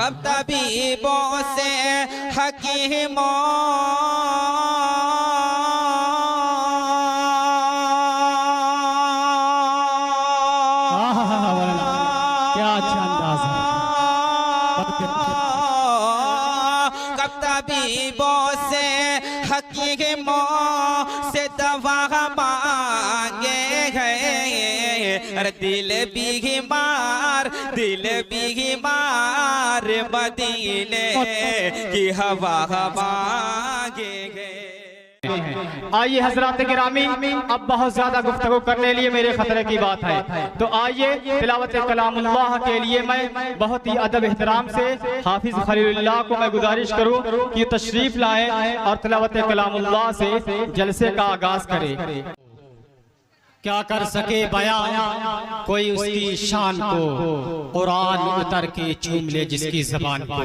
कब तबीबों से हकीमों क्या अच्छा अंदाज है। कब तबीबों से हकीमों से दवा मांगे गए, अरे दिल बीमार मदीने की हवा मांगे गए। आइए हजरात गिरामी, अब बहुत ज्यादा गुफ्तगू करने लिए मेरे खतरे की बात है, तो आइए तिलावत कलामुल्लाह के लिए मैं बहुत ही अदब एहतराम से हाफिज खलीलुल्लाह को मैं गुजारिश करूं कि तशरीफ लाएं और तिलावत कलामुल्लाह से जलसे का आगाज करें। क्या कर सके बयां कोई उसकी शान को, कुरान उतर के चूम ले जिसकी जबान को।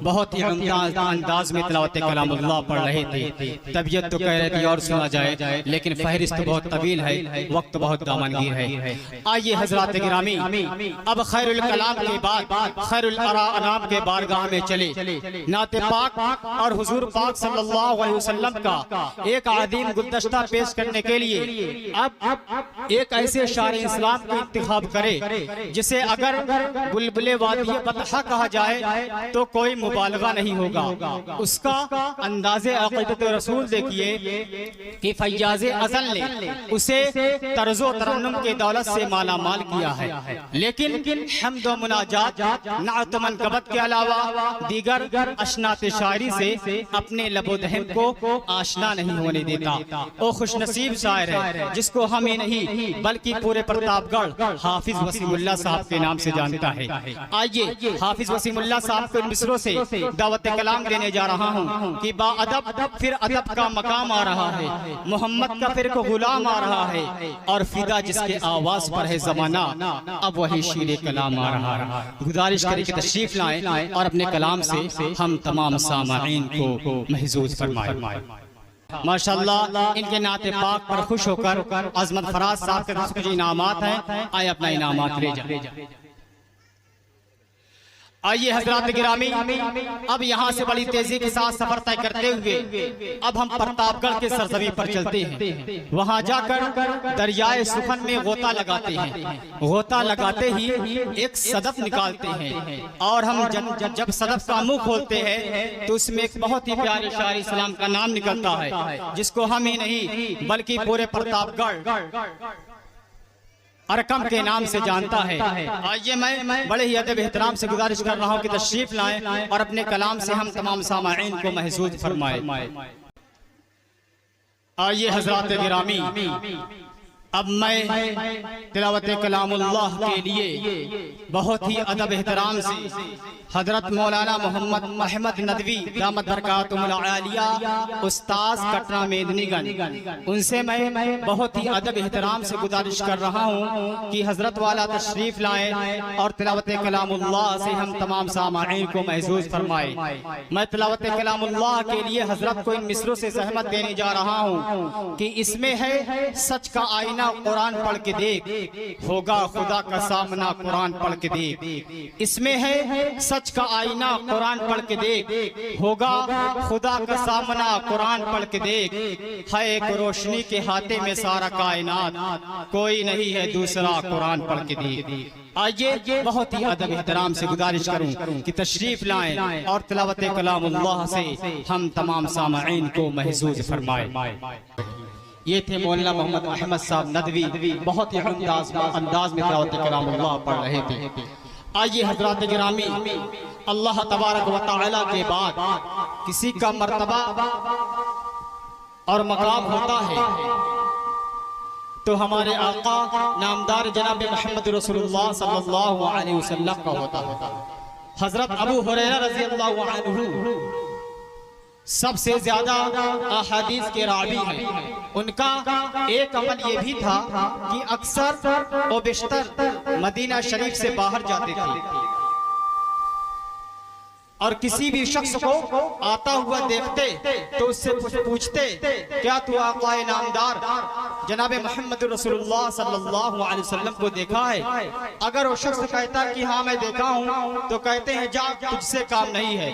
बहुत ही अंदाज में तिलावत कलामुल्लाह पढ़ रहे थे। तबीयत तो कह रही थी और सुना जाए, लेकिन फहरिस्त बहुत तवील है, वक्त बहुत दामनगीर है। आइए हजरात गिरामी, अब खैरुल कलाम के बाद खैरुल अनाम के बारगाह में चले। नाते पाक और हुजूर पाक सल्लल्लाहु अलैहि वसल्लम का एक आदीम गुलदस्ता पेश करने के लिए अब एक ऐसे शार इस्लाम का इंतखाब करे जिसे अगर बुलबुले वादी बतहा कहा जाए तो कोई मुबालगा नहीं होगा। उसका अंदाज़े अक़ीदत रसूल देखिए कि फैयाज़े अज़ल ने उसे तर्ज़ो तरन्नुम के दौलत से माला माल किया है, लेकिन हम्द व मुनाजात नात व मनक़बत के अलावा दीगर अशनात शायरी से अपने लबो दहन को आशना नहीं होने देता। ओ खुशनसीब शायर है जिसको हमें नहीं बल्कि पूरे प्रतापगढ़ हाफिज वसीमुल्लाह साहब के नाम से जानता है। आइए हाफिज वसीमुल्लाह साहब को मिसरों से दावत कलाम देने जा रहा हूँ कि बाअदब फिर अदब का मकाम आ रहा है, मोहम्मद का फिर को गुलाम आ रहा है, और फिदा जिसके आवाज पर है जमाना अब वही शीरे कलाम आ रहा है। गुजारिश करें कि तशरीफ लाएं और अपने कलाम से हम तमाम सामाईन को महजूज फरमाएं। माशाअल्लाह, इनके नाते पाक पर खुश होकर अजमत फराज साहब के कुछ इनामात हैं, आए अपना इनामात ले जाए। आइए हजरात गिरामी, अब यहाँ से बड़ी तेजी के साथ सफर तय करते हुए अब हम प्रतापगढ़ के सरजमी पर चलते हैं। वहाँ जाकर दरियाए सुखन में गोता लगाते हैं। गोता लगाते ही एक सदफ निकालते हैं, और हम जब सदफ का मुंह खोलते हैं तो उसमें एक बहुत ही प्यारे शायर इस्लाम का नाम निकलता है, जिसको हम ही नहीं बल्कि पूरे प्रतापगढ़ अरकम के नाम से जानता है। आइए मैं बड़े ही अदब एहतराम से गुजारिश कर रहा हूँ कि तशरीफ लाएं और अपने कलाम से हम तमाम सामाईन को महजूज फरमाएं। आइए हजरात गिरामी, अब मैं तिलावत कलामुल्लाह के लिए बहुत ही अदब एहतराम से हजरत मौलाना मोहम्मद अहमद नदवी दामत बरकातुहुल आलिया उस्ताद कटरा मेदनीगंज, उनसे मैं बहुत ही अदब एहतराम से गुजारिश कर रहा हूँ कि हजरत वाला तशरीफ लाएं और तिलावत कलामुल्लाह से हम तमाम सामाईन को महजूज फरमाएं। मैं तिलावत कलामुल्लाह के लिए हजरत को इन मिसरों से सहमत देने जा रहा हूँ कि इसमें है सच का आईना, कुरान पढ़ के देख, होगा खुदा का सामना, कुरान पढ़ के देख। इसमें है सच का आईना, कुरान पढ़ के देख, होगा खुदा का सामना, कुरान पढ़ के देख। है एक रोशनी के हाथे में सारा कायनात, कोई नहीं है दूसरा, कुरान पढ़ के देख। आइए बहुत ही अदब एहतराम से गुजारिश करूं कि तशरीफ लाएं और तिलावत कलामुल्लाह से हम तमाम सामाईन को महजूज फरमाएं। ये थे मौलाना मोहम्मद अहमद साहब नदवी, बहुत ही अंदाज में तिलावत कलामुल्लाह पढ़ रहे थे। आइए हजरात गिरामी, अल्लाह तबारक व तआला के बाद किसी का मर्तबा और मकाम होता है तो हमारे आका नामदार जनाब मोहम्मद रसूलुल्लाह सल्लल्लाहु अलैहि वसल्लम का होता है। हजरत अबू हुरैरा रज़ी अल्लाहु अन्हु सबसे ज्यादा अहादीस के रावी हैं। उनका एक अमल ये भी था कि अक्सर और बेशतर मदीना शरीफ से बाहर जाते थे और किसी भी शख्स को आता हुआ देखते तो उससे पूछते, क्या तू आक़ाए नामदार जनाब मोहम्मद रसूलुल्लाह सल्लल्लाहु अलैहि वसल्लम को देखा है। अगर वो शख्स कहता है कि हाँ मैं देखा हूँ, तो कहते हैं जा तुझसे काम नहीं है।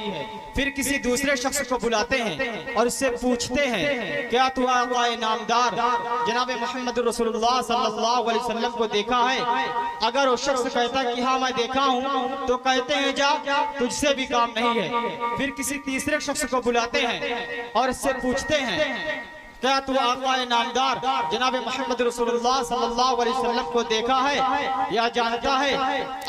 फिर किसी दूसरे शख्स को बुलाते हैं और उससे पूछते हैं क्या तू आक़ाए नामदार जनाब मोहम्मद रसूलुल्लाह सल्लल्लाहु अलैहि वसल्लम को देखा है। अगर वो शख्स कहता है कि हाँ मैं देखा हूँ, तो कहते हैं जा तुझसे भी काम नहीं है। फिर किसी तीसरे शख्स को बुलाते हैं और इससे पूछते हैं क्या तू आक़ाए नामदार जनाब मोहम्मद रसूलुल्लाह सल्लल्लाहु अलैहि वसल्लम को देखा है या जानता है।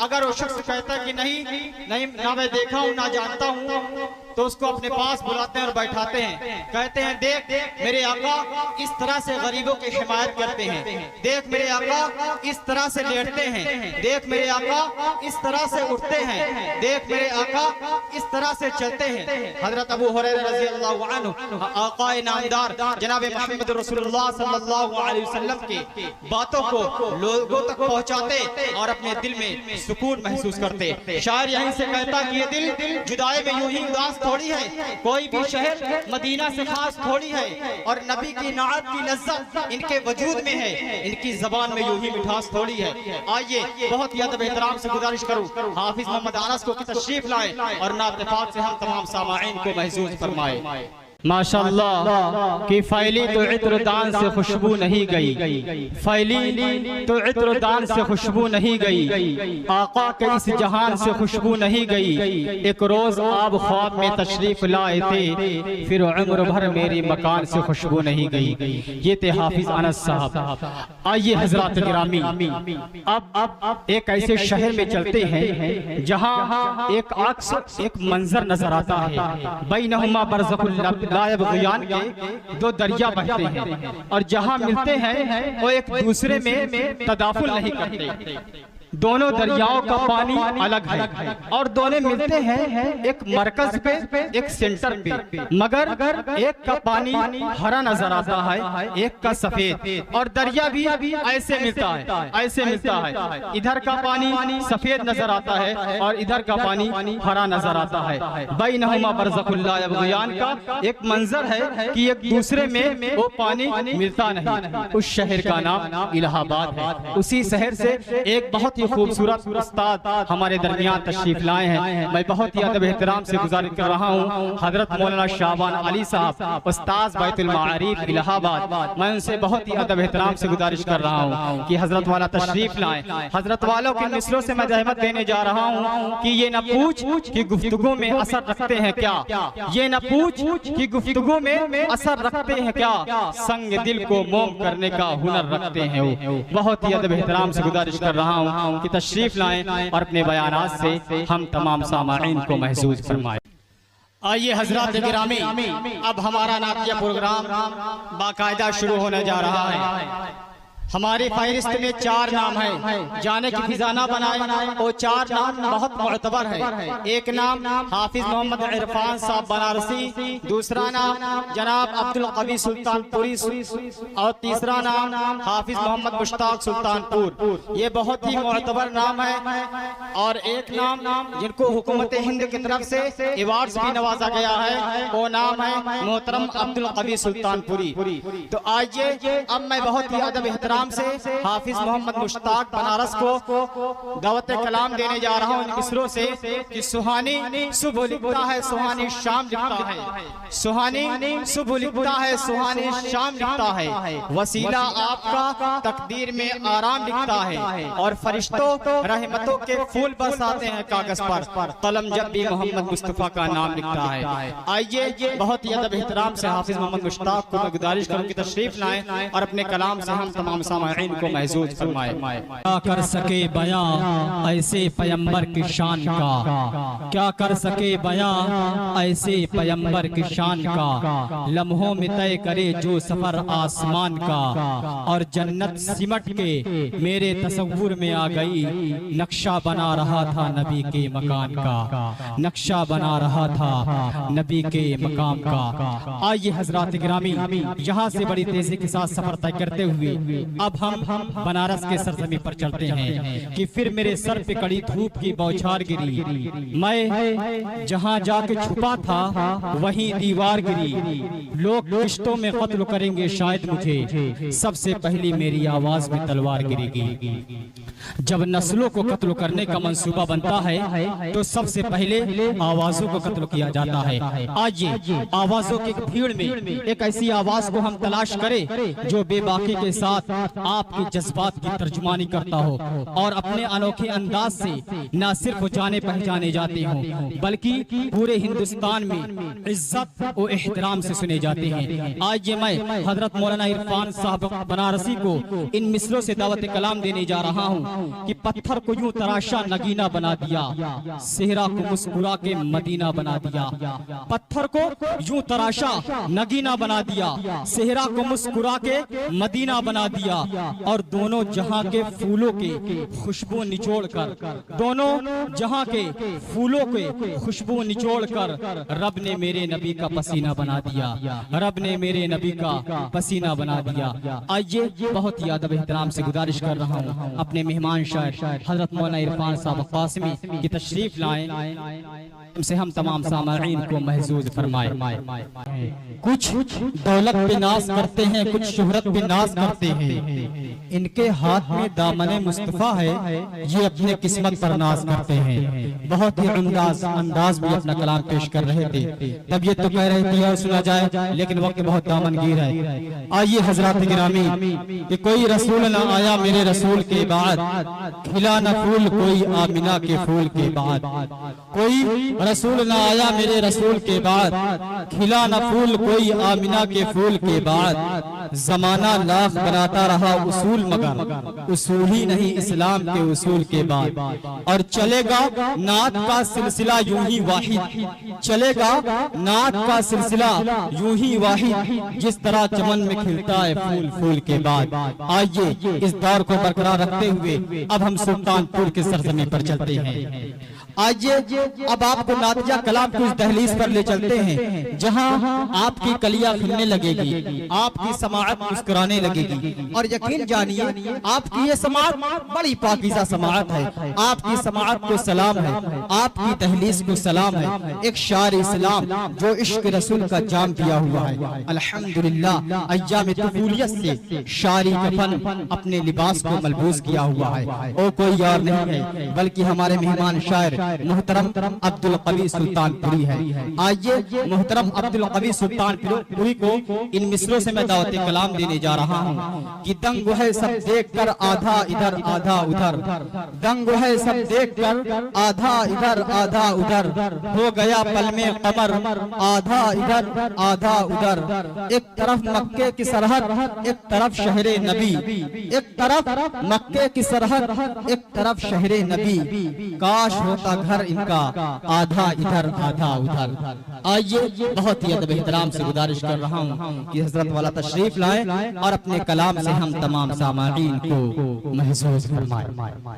अगर वो शख्स कहता है कि नहीं ना मैं देखा हूँ ना जानता हूँ, तो उसको अपने पास बुलाते हैं और बैठाते हैं। कहते हैं देख मेरे आका इस तरह से गरीबों की हिमायत करते हैं, देख मेरे आका इस तरह से लेटते हैं, देख मेरे आका इस तरह से उठते हैं, देख मेरे आका इस तरह से चलते हैं। हजरत अबू हुरैरा रज़ी अल्लाहु अन्हु आक़ाए नामदार जनाब मोहम्मद रसूलुल्लाह सल्लल्लाहु अलैहि वसल्लम की बातों को लोगों तक पहुंचाते और अपने दिल में सुकून महसूस करते। शायर यहीं से कहता कि ये दिल जुदाई में यूं ही उदास थोड़ी है, कोई भी शहर मदीना से खास थोड़ी है, और नबी की नात की लज्जत इनके वजूद में है, इनकी जबान में यूं ही मिठास थोड़ी है। आइए बहुत ही अदब एहतराम से गुजारिश करूं हाफिज मोहम्मद अनस को कि तशरीफ लाएं और नात पाक से हम तमाम सामाईन को महसूस फरमाएं। माशाअल्लाह कि फैली तो इत्रदान से खुशबू नहीं गई, फैली तो इत्रदान से खुशबू नहीं गई, आका के इस जहान से खुशबू नहीं गई। एक रोज आप ख्वाब में तशरीफ लाए थे, फिर उम्र भर मेरी मकान से खुशबू नहीं गई। ये थे हाफिज अनस साहब। आइए हजरात गिरामी, अब एक ऐसे शहर में चलते हैं जहाँ एक मंजर नजर आता है। बैनहुमा बरज़खुल लायब ग़ियान के दो दरिया बहते हैं, और जहाँ मिलते हैं वो एक दूसरे में तदाफुल नहीं करते। दोनों दरियाओं का पानी अलग है और दोनों मिलते हैं एक मरकज पे, एक सेंटर पे, मगर एक का पानी हरा नजर आता है, एक का सफेद। और दरिया भी ऐसे मिलता है, ऐसे मिलता है। इधर का पानी सफेद नजर आता है और इधर का पानी हरा नजर आता है। बैनहुमा बरज़खुल लायब ग़ियान का एक मंजर है कि एक दूसरे में वो पानी मिलता नहीं। उस शहर का नाम इलाहाबाद है। उसी शहर से एक बहुत ही खूबसूरत उस्ताद हमारे दरमियान तशरीफ लाए हैं। मैं बहुत ही अदब एहतराम से गुजारिश कर रहा हूँ हजरत मौलाना शाबान अली साहब, उस्ताद बैतुल मारिफ इलाहाबाद। मैं उनसे बहुत ही अदब एहतराम से गुजारिश कर रहा हूँ कि हजरत वाला तशरीफ लाएं। हजरत वालों के मिसरों से मैं रहमत देने जा रहा हूँ कि ये न पूछ कि गुफ्तगू में असर रखते हैं क्या, ये न पूछ कि गुफ्तगू में असर रखते हैं क्या, संग दिल को मोम करने का हुनर रखते हैं वो। बहुत ही अदब एहतराम से गुजारिश कर रहा हूँ कि तशरीफ लाएं और अपने बयानात से हम तमाम सामाईन को महसूस फरमाएं। आइए हजरात गिरामी, अब हमारा नातिया प्रोग्राम बाकायदा शुरू होने जा रहा है। हमारी फहरिस्त में 4 नाम है, जाने की खजाना बनाए। वो 4 नाम बहुत मुअतबर है। एक नाम हाफिज मोहम्मद इरफान साहब बनारसी, दूसरा नाम जनाब अब्दुल कवी सुल्तानपुरी, और तीसरा नाम हाफिज मोहम्मद मुश्ताक सुल्तानपुर। ये बहुत ही मुअतबर नाम है। और एक नाम जिनको हुकूमत हिंद की तरफ से अवार्ड्स भी नवाजा गया है, वो नाम है मोहतरम अब्दुल कवी सुल्तानपुरी। तो आइए अब मैं बहुत ही अदब एहतराम से हाफिज मोहम्मद मुश्ताक बनारस को दावत कलाम देने जा रहा हूँ इन मिसरों से कि सुहानी सुबह लिखता है, सुहानी शाम लिखता है, सुहानी सुबह लिखता है, सुहानी शाम लिखता है, वसीला आपका तकदीर में आराम लिखता है, और फरिश्तों रहमतों के फूल बरसाते हैं कागज पर, कलम जब भी मोहम्मद मुस्तफा का नाम लिखता है। आइए बहुत ही अदब एहतराम से हाफिज मोहम्मद मुश्ताक को मैं गुजारिश करूँ कि तशरीफ लाएं और अपने कलाम से हम तमाम सामाईन को महसूस फरमाएं। क्या कर सके बयां ऐसे पैगंबर की शान का, क्या कर सके बयां ऐसे पैगंबर की शान का, लम्हों में तय करे जो सफर आसमान का, और जन्नत सिमट के मेरे तसव्वुर में आ गई, नक्शा बना रहा था नबी के मकान का, नक्शा बना रहा था नबी के मकाम का। आइए हजरात गिरामी, यहाँ से बड़ी तेजी के साथ सफर तय करते हुए अब हम बनारस के सरजमी पर चलते हैं कि फिर मेरे सर पे कड़ी धूप की बौछार गिरी, मैं जहां जाके छुपा था वहीं दीवार गिरी। लोग किश्तों में कत्ल करेंगे शायद मुझे, सबसे पहली मेरी आवाज में तलवार गिरेगी। जब नस्लों को कत्ल करने का मंसूबा बनता है तो सबसे पहले आवाजों को कत्ल किया जाता है। आइए आवाजों की भीड़ में एक ऐसी आवाज को हम तलाश करें जो बेबाकी के साथ आपके जज्बात की तर्जुमानी करता हो और अपने अनोखे अंदाज से न सिर्फ जाने पहचाने जाते हो बल्कि पूरे हिंदुस्तान में इज्जत और एहतराम से सुने जाते हैं। आज ये मैं हजरत मौलाना इरफान साहब बनारसी को इन मिसलों से दावत कलाम देने जा रहा हूँ कि पत्थर को यूं तराशा नगीना बना दिया, सेहरा को मुस्कुरा के मदीना बना दिया। पत्थर को यूं तराशा नगीना बना दिया, सेहरा को मुस्कुरा के मदीना बना दिया और दोनों जहां के फूलों के खुशबू निचोड़ कर, दोनों जहां के फूलों के खुशबू निचोड़ कर रब ने मेरे नबी का पसीना बना दिया, रब ने मेरे नबी का पसीना बना दिया। आइए बहुत ही अदब एहतराम से गुजारिश कर रहा हूँ अपने मेहमान शायर हजरत मौलाना इरफान साहब कासमी की तशरीफ लाएं, से हम तमाम सामईन को महसूस फरमाए। कुछ दौलत पे नाज करते हैं, कुछ शोहरत पे नाज करते हैं, इनके हाथ में दामने मुस्तफा है, ये अपने किस्मत पर नाज करते हैं। बहुत ही अंदाज में अपना कलाम पेश कर रहे थे, तब ये तो कह रहे थे और सुना जाए, लेकिन वक्त बहुत दामनगीर है। आइए हजरात गिरामी कि कोई रसूल न आया मेरे रसूल के बाद, खिला न फूल कोई आमिना के फूल के बाद। कोई रसूल न आया मेरे रसूल के बाद, खिला न फूल कोई आमिना के फूल के बाद। जमाना लाख बनाता रहा उसूल मगर उसूल ही नहीं इस्लाम के उसूल के बाद। और चलेगा नात का सिलसिला यूं ही वाहिद, चलेगा नात का सिलसिला यूं ही वाहिद, जिस तरह चमन में खिलता है फूल फूल के बाद। आइए इस दौर को बरकरार रखते हुए अब हम सुल्तानपुर के सरजमी पर चलते हैं। आइए अब आपको नातिया कलाम की दहलीज पर ले चलते हैं जहां आपकी कलियां खिलने लगेगी, आपकी समाअत मुस्कुराने लगेगी। और यकीन जानिए आपकी ये समाअत बड़ी पाकीज़ा समाअत है, आपकी समाअत को सलाम है, आपकी दहलीज को सलाम है। एक शायर इस्लाम जो इश्क रसूल का जाम पिया हुआ है, अल्हम्दुलिल्लाह अय्याम तुफूलियत से शायरी का फन अपने लिबास को मलबूस किया हुआ है। और कोई और नहीं है बल्कि हमारे मेहमान शायर मोहतरम अब्दुल कवी सुल्तानपुरी है। आइए मोहतरम अब्दुल कवी सुल्तानपुरी को इन मिसरों से मैं दावत कलाम देने जा रहा हूँ कि दंग है सब देखकर आधा इधर आधा उधर, दंग है सब देखकर आधा इधर आधा उधर, हो गया पल में कमर आधा इधर आधा उधर। एक तरफ मक्के की सरहद, एक तरफ शहरे नबी, एक तरफ मक्के की सरहद, एक तरफ शहरे नबी। काश होता घर इनका आधा इधर आधा उधर। आइए बहुत ही अदब एहतराम से गुजारिश कर रहा हूँ कि हजरत वाला तशरीफ लाएं और अपने कलाम से हम तमाम सामईन को महसूस फरमाएं।